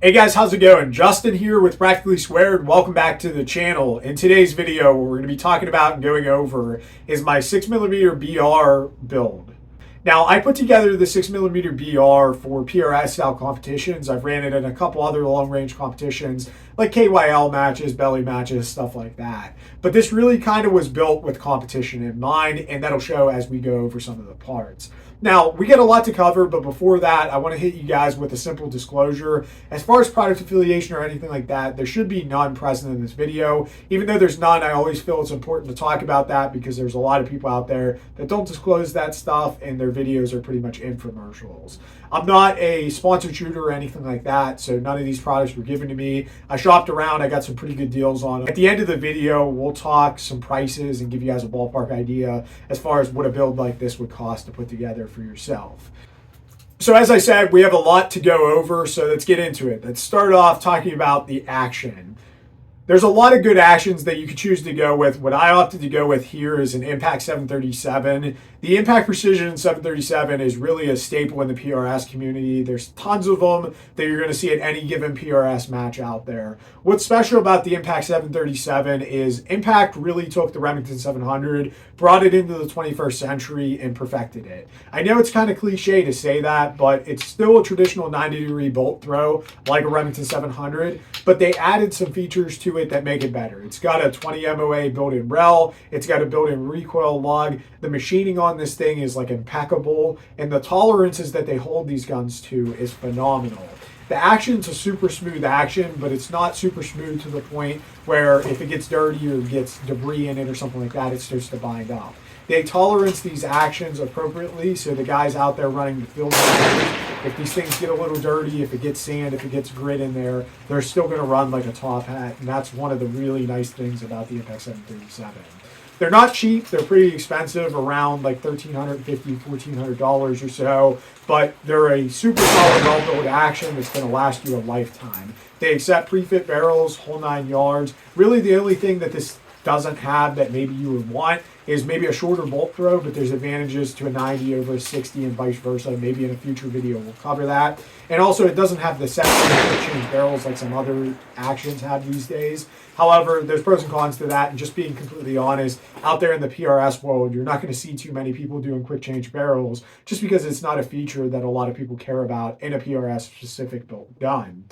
Hey guys, how's it going? Justin here with Practically Squared. Welcome back to the channel. In today's video, what we're going to be talking about and going over is my 6mm BR build. Now, I put together the 6mm BR for PRS style competitions. I've ran it in a couple other long-range competitions like KYL matches, belly matches, stuff like that. But this really kind of was built with competition in mind, and that'll show as we go over some of the parts. Now, we get a lot to cover, but before that, I want to hit you guys with a simple disclosure. As far as product affiliation or anything like that, there should be none present in this video. Even though there's none, I always feel it's important to talk about that because there's a lot of people out there that don't disclose that stuff, and their videos are pretty much infomercials. I'm not a sponsored shooter or anything like that, so none of these products were given to me. I shopped around, I got some pretty good deals on them. At the end of the video, we'll talk some prices and give you guys a ballpark idea as far as what a build like this would cost to put together for yourself. So as I said, we have a lot to go over, so let's get into it. Let's start off talking about the action. There's a lot of good actions that you could choose to go with. What I opted to go with here is an Impact 737. The Impact Precision 737 is really a staple in the PRS community. There's tons of them that you're going to see at any given PRS match out there. What's special about the Impact 737 is Impact really took the Remington 700, brought it into the 21st century, and perfected it. I know it's kind of cliche to say that, but it's still a traditional 90-degree bolt throw like a Remington 700, but they added some features to it that make it better. It's got a 20 MOA built-in rel. It's got a built-in recoil lug. The machining on this thing is like impeccable, and the tolerances that they hold these guns to is phenomenal. The action's a super smooth action, but it's not super smooth to the point where if it gets dirty or gets debris in it or something like that, it starts to bind up. They tolerance these actions appropriately, so the guys out there running the field, if these things get a little dirty, if it gets sand, if it gets grit in there, they're still going to run like a top hat, and that's one of the really nice things about the Impact 737. They're not cheap. They're pretty expensive, around like $1,350, $1,400 or so, but they're a super solid, well-built action that's going to last you a lifetime. They accept pre-fit barrels, whole 9 yards. Really, the only thing that this doesn't have that maybe you would want is maybe a shorter bolt throw, but there's advantages to a 90 over a 60 and vice versa. Maybe in a future video we'll cover that. And also it doesn't have the set change barrels like some other actions have these days. However, there's pros and cons to that, and just being completely honest, out there in the PRS world, you're not going to see too many people doing quick change barrels just because it's not a feature that a lot of people care about in a PRS specific built gun.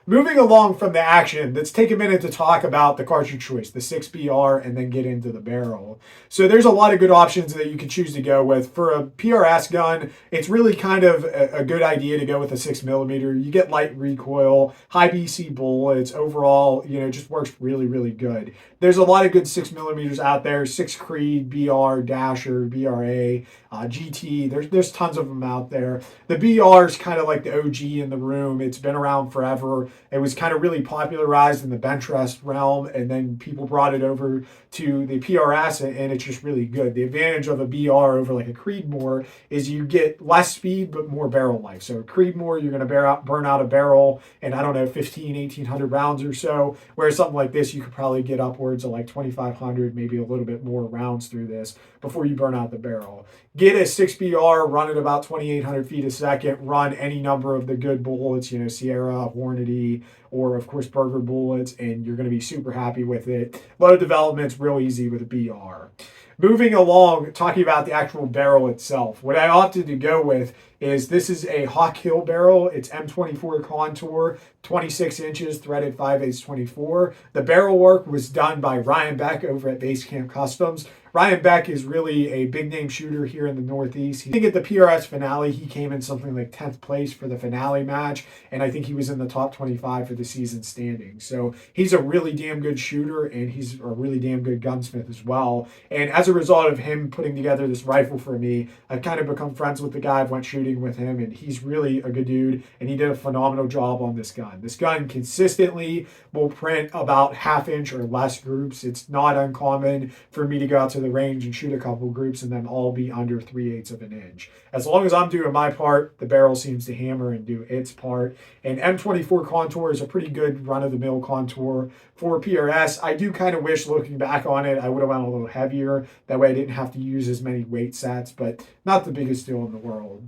Moving along from the action, let's take a minute to talk about the cartridge choice, the 6BR, and then get into the barrel. So there's a lot of good options that you can choose to go with. For a PRS gun, it's really kind of a good idea to go with a 6mm. You get light recoil, high BC bullets. Overall, just works really, really good. There's a lot of good 6mm out there, 6 Creed, BR, Dasher, BRA, GT. There's tons of them out there. The BR is kind of like the OG in the room. It's been around forever. It was kind of really popularized in the bench rest realm, and then people brought it over to the PRS, and it's just really good. The advantage of a BR over like a Creedmoor is you get less speed but more barrel life. So a Creedmoor, you're going to burn out a barrel in, I don't know, 1,800 rounds or so, whereas something like this, you could probably get upwards of like 2,500, maybe a little bit more rounds through this before you burn out the barrel. Get a 6BR, run at about 2,800 feet a second, run any number of the good bullets, Sierra, Hornady, or of course Burger bullets, and you're going to be super happy with it. Low development's real easy with a BR. Moving along, talking about the actual barrel itself, what I opted to go with is this is a Hawk Hill barrel. It's M24 contour, 26 inches, threaded 5/8/24. The barrel work was done by Ryan Beck over at Basecamp Customs. Ryan Beck is really a big name shooter here in the Northeast. I think at the PRS finale, he came in something like 10th place for the finale match, and I think he was in the top 25 for the season standing. So he's a really damn good shooter, and he's a really damn good gunsmith as well. And as a result of him putting together this rifle for me, I've kind of become friends with the guy. I've went shooting with him, and he's really a good dude, and he did a phenomenal job on this gun. This gun consistently will print about 1/2 inch or less groups. It's not uncommon for me to go out to the range and shoot a couple groups and then all be under 3/8 of an inch. As long as I'm doing my part, the barrel seems to hammer and do its part. And M24 contour is a pretty good run-of-the-mill contour for PRS. I do kind of wish, looking back on it, I would have went a little heavier. That way I didn't have to use as many weight sets, but not the biggest deal in the world.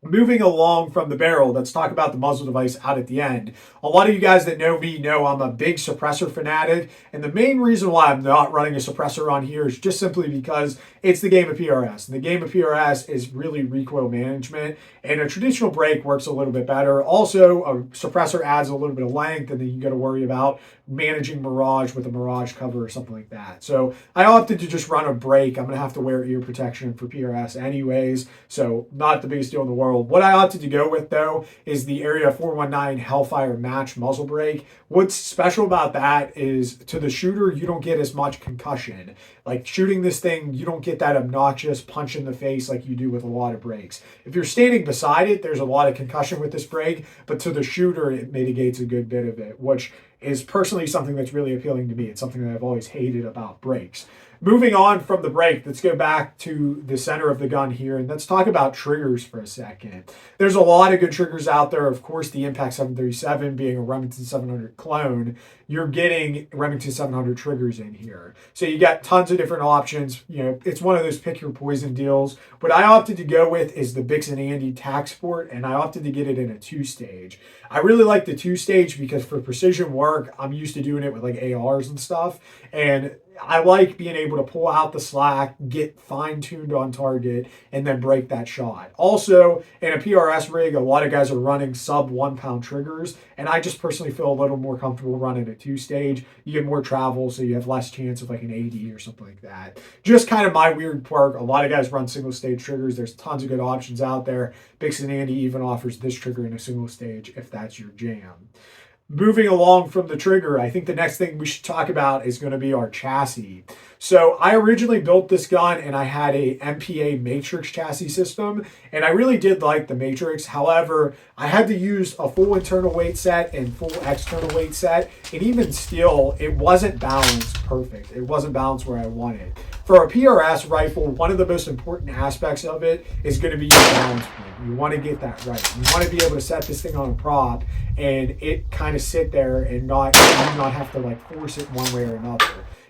Moving along from the barrel, let's talk about the muzzle device out at the end. A lot of you guys that know me know I'm a big suppressor fanatic, and the main reason why I'm not running a suppressor on here is just simply because it's the game of PRS. And the game of PRS is really recoil management, and a traditional brake works a little bit better. Also, a suppressor adds a little bit of length, and then you got to worry about managing Mirage with a Mirage cover or something like that. So I opted to just run a brake. I'm going to have to wear ear protection for PRS anyways, so not the biggest deal in the world. What I opted to go with, though, is the Area 419 Hellfire Match muzzle brake. What's special about that is to the shooter, you don't get as much concussion. Like shooting this thing, you don't get that obnoxious punch in the face like you do with a lot of brakes. If you're standing beside it, there's a lot of concussion with this brake, but to the shooter, it mitigates a good bit of it, which is personally something that's really appealing to me. It's something that I've always hated about brakes. Moving on from the brake, let's go back to the center of the gun here, and let's talk about triggers for a second. There's a lot of good triggers out there. Of course, the Impact 737 being a Remington 700 clone, you're getting Remington 700 triggers in here. So you got tons of different options. You know, it's one of those pick your poison deals. What I opted to go with is the Bix & Andy Tac Sport, and I opted to get it in a 2-stage. I really like the 2-stage because for precision work, I'm used to doing it with like ARs and stuff, and I like being able to pull out the slack, get fine-tuned on target, and then break that shot. Also, in a PRS rig, a lot of guys are running sub 1 pound triggers, and I just personally feel a little more comfortable running a 2-stage. You get more travel, so you have less chance of like an 80 or something like that. Just kind of my weird quirk. A lot of guys run single-stage triggers. There's tons of good options out there. Bix & Andy even offers this trigger in a single stage if that's your jam. Moving along from the trigger, I think the next thing we should talk about is going to be our chassis. So I originally built this gun and I had a MPA Matrix chassis system, and I really did like the Matrix. However, I had to use a full internal weight set and full external weight set, and even still, it wasn't balanced perfect. It wasn't balanced where I wanted. For a PRS rifle, one of the most important aspects of it is going to be your balance point. You want to get that right. You want to be able to set this thing on a prop and it kind of sit there and not have to like force it one way or another.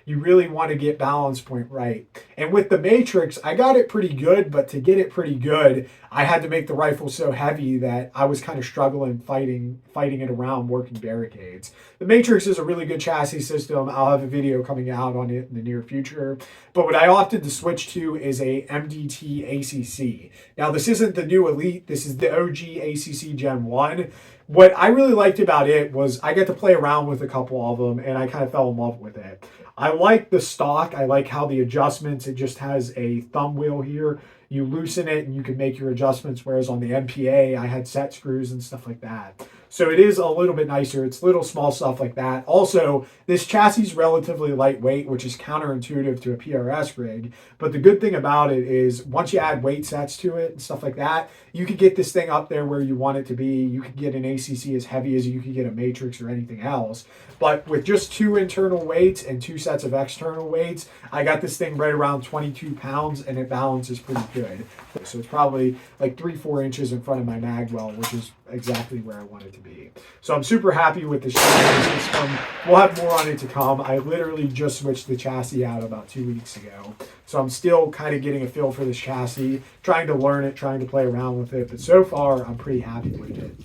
You really want to get balance point right. And with the Matrix, I got it pretty good, but to get it pretty good, I had to make the rifle so heavy that I was kind of struggling fighting it around working barricades. The Matrix is a really good chassis system. I'll have a video coming out on it in the near future. But what I opted to switch to is a MDT ACC. Now, this isn't the new Elite. This is the OG ACC Gen 1. What I really liked about it was I got to play around with a couple of them, and I kind of fell in love with it. I like the stock. I like how the adjustments, it just has a thumb wheel here. You loosen it and you can make your adjustments, whereas on the MPA, I had set screws and stuff like that. So it is a little bit nicer. It's little small stuff like that. Also, this chassis is relatively lightweight, which is counterintuitive to a PRS rig. But the good thing about it is once you add weight sets to it and stuff like that, you could get this thing up there where you want it to be. You could get an ACC as heavy as you could get a Matrix or anything else. But with just 2 internal weights and 2 sets of external weights, I got this thing right around 22 pounds and it balances pretty good. So it's probably like 3-4 inches in front of my mag well, which is exactly where I want it to be. So I'm super happy with this chassis system. We'll have more on it to come. I literally just switched the chassis out about 2 weeks ago. So I'm still kind of getting a feel for this chassis, trying to learn it, trying to play around with it. But so far, I'm pretty happy with it.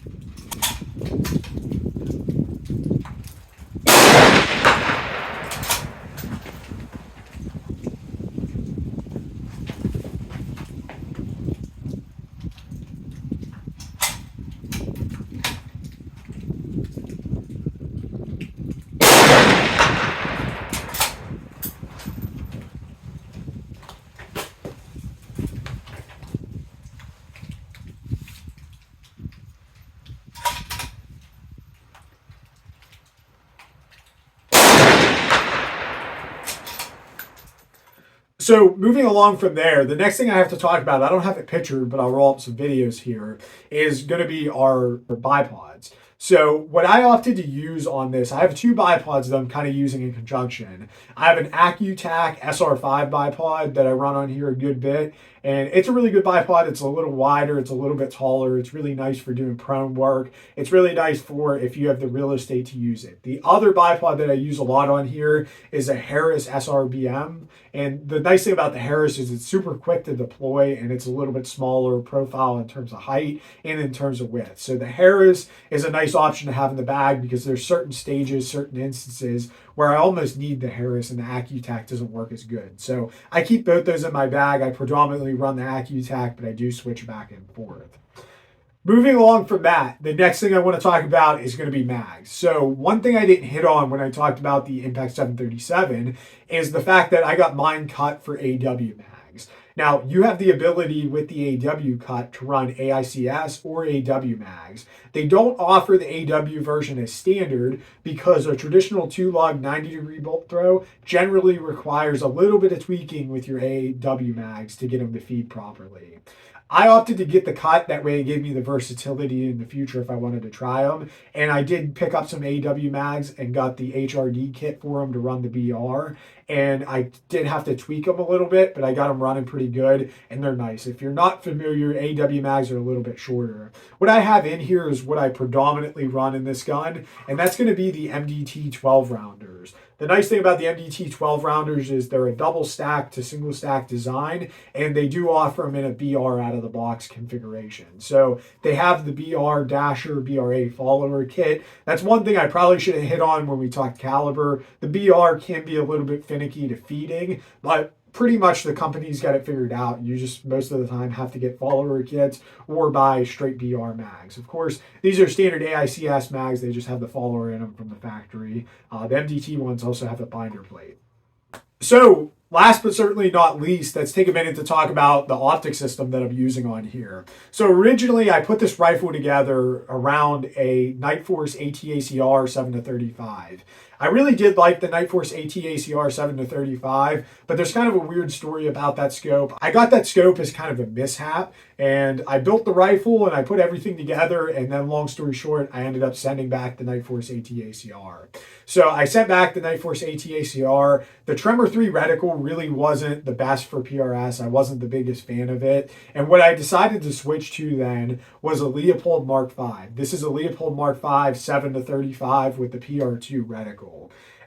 So moving along from there, the next thing I have to talk about, I don't have it pictured, but I'll roll up some videos here, is going to be our bipods. So what I opted to use on this, I have two bipods that I'm kind of using in conjunction. I have an AccuTac SR5 bipod that I run on here a good bit, and it's a really good bipod. It's a little wider, it's a little bit taller. It's really nice for doing prone work. It's really nice for if you have the real estate to use it. The other bipod that I use a lot on here is a Harris SRBM. And the nice thing about the Harris is it's super quick to deploy, and it's a little bit smaller profile in terms of height and in terms of width. So the Harris is a nice option to have in the bag because there's certain stages, certain instances where I almost need the Harris and the AccuTac doesn't work as good. So I keep both those in my bag. I predominantly run the AccuTac, but I do switch back and forth. Moving along from that, the next thing I want to talk about is going to be mags. So one thing I didn't hit on when I talked about the Impact 737 is the fact that I got mine cut for AW mags. Now, you have the ability with the AW cut to run AICS or AW mags. They don't offer the AW version as standard because a traditional 2-lug 90-degree bolt throw generally requires a little bit of tweaking with your AW mags to get them to feed properly. I opted to get the cut. That way it gave me the versatility in the future if I wanted to try them. And I did pick up some AW mags and got the HRD kit for them to run the BR. And I did have to tweak them a little bit, but I got them running pretty good and they're nice. If you're not familiar, AW mags are a little bit shorter. What I have in here is what I predominantly run in this gun, and that's going to be the MDT 12 rounders. The nice thing about the MDT 12 rounders is they're a double stack to single stack design, and they do offer them in a BR out of the box configuration. So they have the BR Dasher, BRA follower kit. That's one thing I probably should have hit on when we talked caliber. The BR can be a little bit finicky to feeding, but pretty much the company's got it figured out. You just most of the time have to get follower kits or buy straight BR mags. Of course, these are standard AICS mags. They just have the follower in them from the factory. The MDT ones also have a binder plate. So last but certainly not least, let's take a minute to talk about the optic system that I'm using on here. So originally I put this rifle together around a Nightforce ATACR 7-35. I really did like the Nightforce ATACR 7-35, but there's kind of a weird story about that scope. I got that scope as kind of a mishap, and I built the rifle and I put everything together, and then long story short, I ended up sending back the Nightforce ATACR. So I sent back the Nightforce ATACR. The Tremor 3 reticle really wasn't the best for PRS. I wasn't the biggest fan of it. And what I decided to switch to then was a Leupold Mark V. This is a Leupold Mark V 7-35 with the PR2 reticle.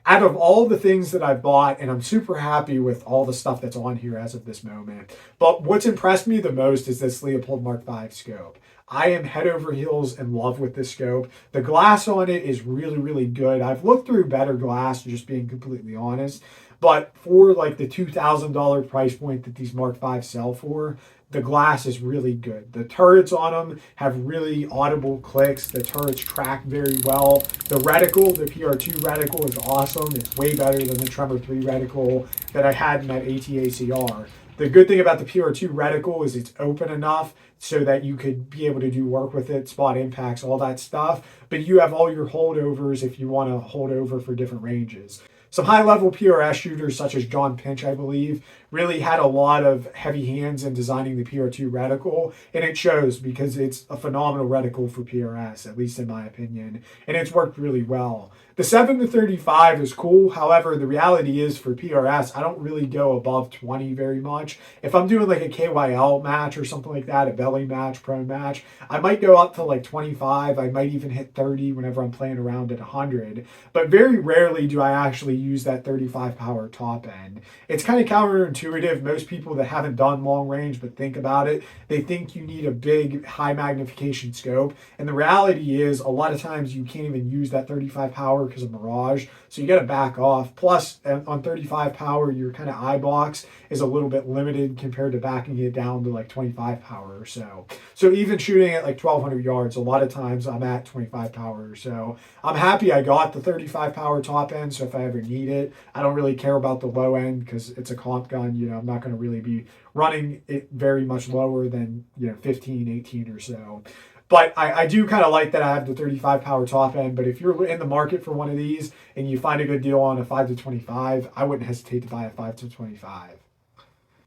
Out of all the things that I've bought, and I'm super happy with all the stuff that's on here as of this moment, but what's impressed me the most is this Leupold Mark V scope. I am head over heels in love with this scope. The glass on it is really, really good. I've looked through better glass, just being completely honest, but for like the $2,000 price point that these Mark V sell for, the glass is really good. The turrets on them have really audible clicks. The turrets track very well. The reticle, the PR2 reticle is awesome. It's way better than the Tremor 3 reticle that I had in that ATACR. The good thing about the PR2 reticle is it's open enough so that you could be able to do work with it, spot impacts, all that stuff. But you have all your holdovers if you want to hold over for different ranges. Some high-level PRS shooters, such as John Pinch, I believe, really had a lot of heavy hands in designing the PR2 reticle, and it shows because it's a phenomenal reticle for PRS, at least in my opinion, and it's worked really well. The 7-35 is cool. However, the reality is for PRS, I don't really go above 20 very much. If I'm doing like a KYL match or something like that, a belly match, prone match, I might go up to like 25. I might even hit 30 whenever I'm playing around at 100. But very rarely do I actually use that 35 power top end. It's kind of counterintuitive. Most people that haven't done long range but think about it, they think you need a big high magnification scope. And the reality is a lot of times you can't even use that 35 power because of Mirage, so you got to back off. Plus, on 35 power, your kind of eye box is a little bit limited compared to backing it down to like 25 power or so. So even shooting at like 1,200 yards, a lot of times I'm at 25 power or so. I'm happy I got the 35 power top end, so if I ever need it, I don't really care about the low end because it's a comp gun. You know, I'm not going to really be running it very much lower than, 15, 18 or so. But I do kind of like that I have the 35 power top end. But if you're in the market for one of these and you find a good deal on a 5-25, I wouldn't hesitate to buy a 5-25.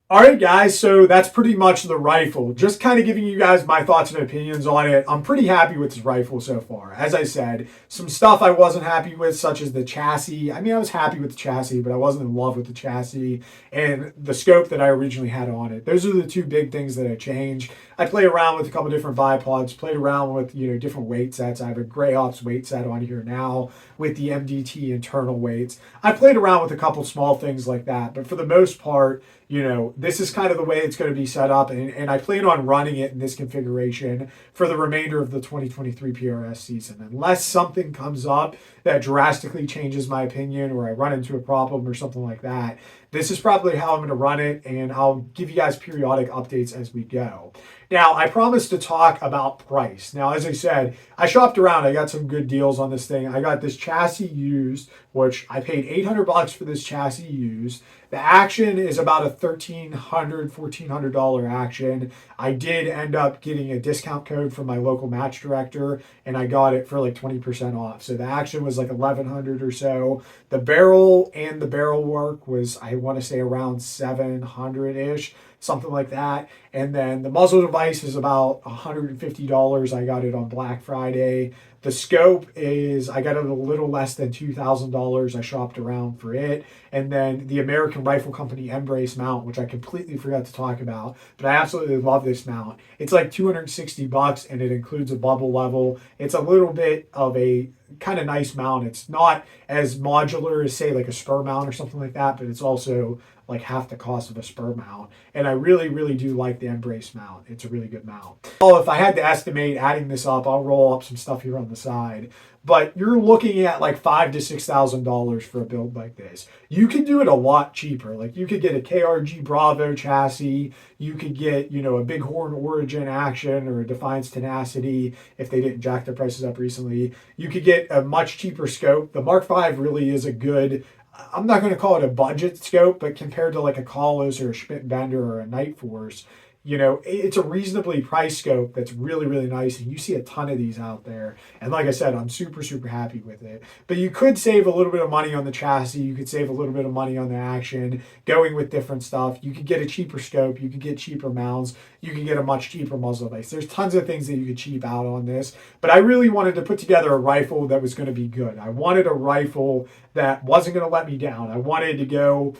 All right, guys, so that's pretty much the rifle. Just kind of giving you guys my thoughts and opinions on it. I'm pretty happy with this rifle so far. As I said, some stuff I wasn't happy with, such as the chassis. I mean, I was happy with the chassis, but I wasn't in love with the chassis and the scope that I originally had on it. Those are the two big things that I changed. I played around with a couple different bipods, played around with, different weight sets. I have a Gray Ops weight set on here now with the MDT internal weights. I played around with a couple small things like that, but for the most part, this is kind of the way it's going to be set up, and I plan on running it in this configuration for the remainder of the 2023 PRS season. Unless something comes up that drastically changes my opinion or I run into a problem or something like that, this is probably how I'm going to run it, and I'll give you guys periodic updates as we go. Now, I promised to talk about price. Now, as I said, I shopped around. I got some good deals on this thing. I got this chassis used, which I paid $800 for this chassis used. The action is about a $1,400 action. I did end up getting a discount code from my local match director, and I got it for like 20% off. So the action was like $1,100 or so. The barrel and the barrel work was, I want to say, around $700-ish, something like that. And then the muzzle device is about $150. I got it on Black Friday. The scope is, I got it a little less than $2,000. I shopped around for it. And then the American Rifle Company Embrace mount, which I completely forgot to talk about, but I absolutely love this mount. It's like $260 and it includes a bubble level. It's a little bit of a kind of nice mount. It's not as modular as, say, like a spur mount or something like that, but it's also like half the cost of a spur mount. And I really, really do like the Embrace mount. It's a really good mount. Oh, if I had to estimate adding this up, I'll roll up some stuff here on the side. But you're looking at like $5,000 to $6,000 for a build like this. You can do it a lot cheaper. Like you could get a KRG Bravo chassis. You could get, a Bighorn Origin action or a Defiance Tenacity if they didn't jack their prices up recently. You could get a much cheaper scope. The Mark V really is a good, I'm not going to call it a budget scope, but compared to like a Collos or a Schmidt Bender or a Night Force, it's a reasonably priced scope that's really, really nice. And you see a ton of these out there. And like I said, I'm super, super happy with it. But you could save a little bit of money on the chassis. You could save a little bit of money on the action, going with different stuff. You could get a cheaper scope. You could get cheaper mounts. You could get a much cheaper muzzle device. There's tons of things that you could cheap out on this. But I really wanted to put together a rifle that was going to be good. I wanted a rifle that wasn't going to let me down. I wanted to go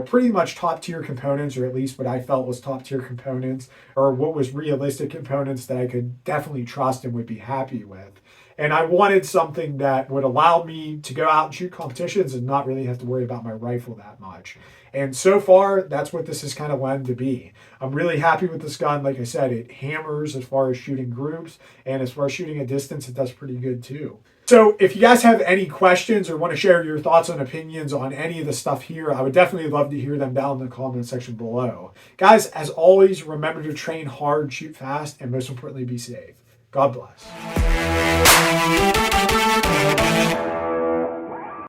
pretty much top tier components, or at least what I felt was top tier components, or what was realistic components that I could definitely trust and would be happy with. And I wanted something that would allow me to go out and shoot competitions and not really have to worry about my rifle that much. And so far, that's what this has kind of led to be. I'm really happy with this gun. Like I said, it hammers as far as shooting groups, and as far as shooting a distance, it does pretty good too. So if you guys have any questions or want to share your thoughts and opinions on any of the stuff here, I would definitely love to hear them down in the comment section below. Guys, as always, remember to train hard, shoot fast, and most importantly, be safe. God bless.